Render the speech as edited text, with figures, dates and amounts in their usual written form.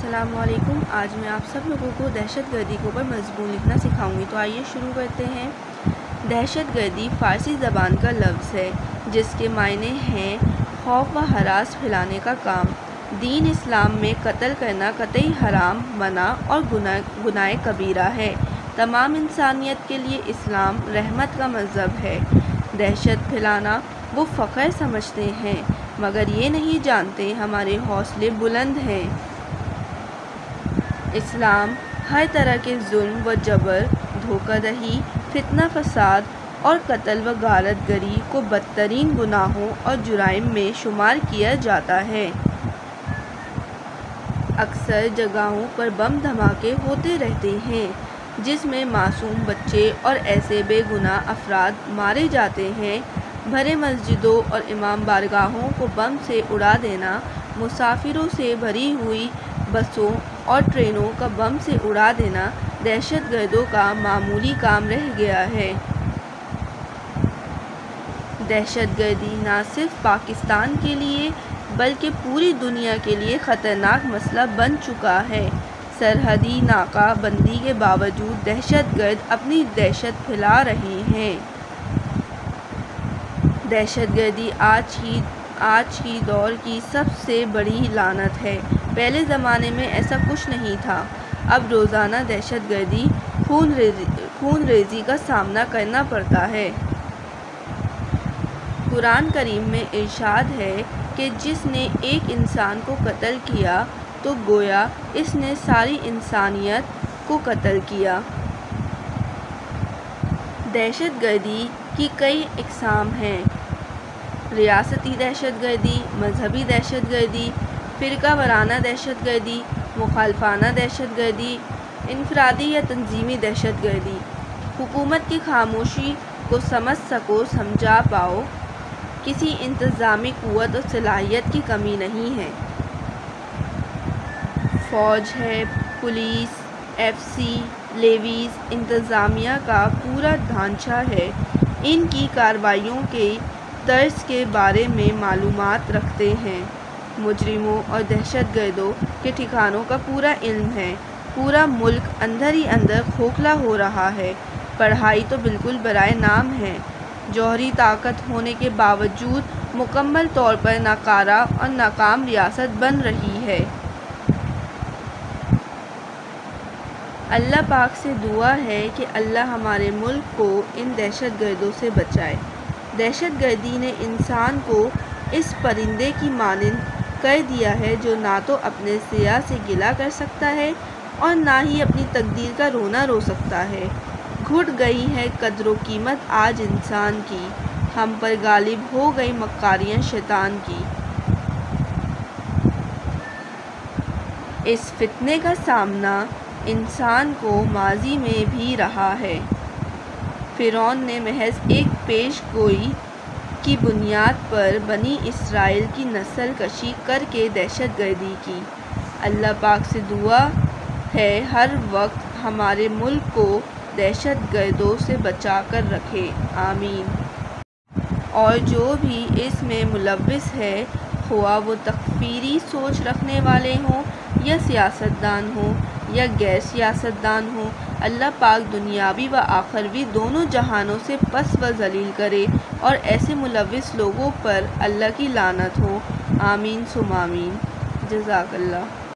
अस्सलाम वालेकुम। आज मैं आप सब लोगों को दहशत गर्दी के ऊपर मज़मून लिखना सिखाऊंगी। तो आइए शुरू करते हैं। दहशत गर्दी फ़ारसी ज़बान का लफ्ज़ है जिसके मायने हैं खौफ व हरास फैलाने का काम। दीन इस्लाम में कत्ल करना कतई हराम, मना और गुनाह कबीरा है। तमाम इंसानियत के लिए इस्लाम रहमत का मज़हब है। दहशत फैलाना वो फ़ख्र समझते हैं मगर ये नहीं जानते हमारे हौसले बुलंद हैं। इस्लाम हर तरह के जुल्म व जबर, धोखाधड़ी, फितना फसाद और कत्ल व गारतगरी को बदतरीन गुनाहों और जुराइम में शुमार किया जाता है। अक्सर जगहों पर बम धमाके होते रहते हैं जिसमें मासूम बच्चे और ऐसे बेगुनाह अफराद मारे जाते हैं। भरे मस्जिदों और इमाम बारगाहों को बम से उड़ा देना, मुसाफिरों से भरी हुई बसों और ट्रेनों का बम से उड़ा देना दहशतगर्दों का मामूली काम रह गया है। दहशतगर्दी न सिर्फ पाकिस्तान के लिए बल्कि पूरी दुनिया के लिए ख़तरनाक मसला बन चुका है। सरहदी नाका बंदी के बावजूद दहशतगर्द अपनी दहशत फैला रहे हैं। दहशतगर्दी आज ही दौर की सबसे बड़ी लानत है। पहले ज़माने में ऐसा कुछ नहीं था। अब रोज़ाना दहशतगर्दी खून रेज़ी का सामना करना पड़ता है। कुरान करीम में इरशाद है कि जिसने एक इंसान को कत्ल किया तो गोया इसने सारी इंसानियत को कत्ल किया। दहशतगर्दी की कई इक़साम हैं। रियासती दहशतगर्दी, मजहबी दहशतगर्दी, फ़िरका वाराना दहशतगर्दी, मुखालफाना दहशतगर्दी, इनफरादी या तंजीमी दहशतगर्दी। हुकूमत की खामोशी को समझ सको, समझा पाओ। किसी इंतज़ामी क़ुव्वत और सलाहियत की कमी नहीं है। फ़ौज है, पुलिस, FC, लेवीज़, इंतज़ामिया का पूरा ढांचा है। इनकी कार्रवाइयों के तर्ज के बारे में मालूमात रखते हैं। मुजरिमों और दहशतगर्दों के ठिकानों का पूरा इल्म है। पूरा मुल्क अंदर ही अंदर खोखला हो रहा है। पढ़ाई तो बिल्कुल बराए नाम है। जौहरी ताकत होने के बावजूद मुकम्मल तौर पर नाकारा और नाकाम रियासत बन रही है। अल्लाह पाक से दुआ है कि अल्लाह हमारे मुल्क को इन दहशतगर्दों से बचाए। दहशतगर्दी ने इंसान को इस परिंदे की मानिंद कर दिया है जो ना तो अपने सिया से गिला कर सकता है और ना ही अपनी तकदीर का रोना रो सकता है। घुट गई है कद्र कीमत आज इंसान की। हम पर गालिब हो गई मक्कारियाँ शैतान की। इस फितने का सामना इंसान को माजी में भी रहा है। फ़िरौन ने महज एक पेश गोई की बुनियाद पर बनी इसराइल की नस्ल कशी करके दहशतगर्दी की। अल्लाह पाक से दुआ है हर वक्त हमारे मुल्क को दहशतगर्दों से बचा कर रखे, आमीन। और जो भी इसमें मुलव्विस है, ख्वाह वो तकफ़ीरी सोच रखने वाले हों या सियासतदान हों या गैर सियासतदान हों, अल्लाह पाक दुनियावी व आखिरवी दोनों जहानों से पस व ज़लील करे और ऐसे मुलव्विस लोगों पर अल्लाह की लानत हो, आमीन सुम आमीन। जज़ाकल्लाह।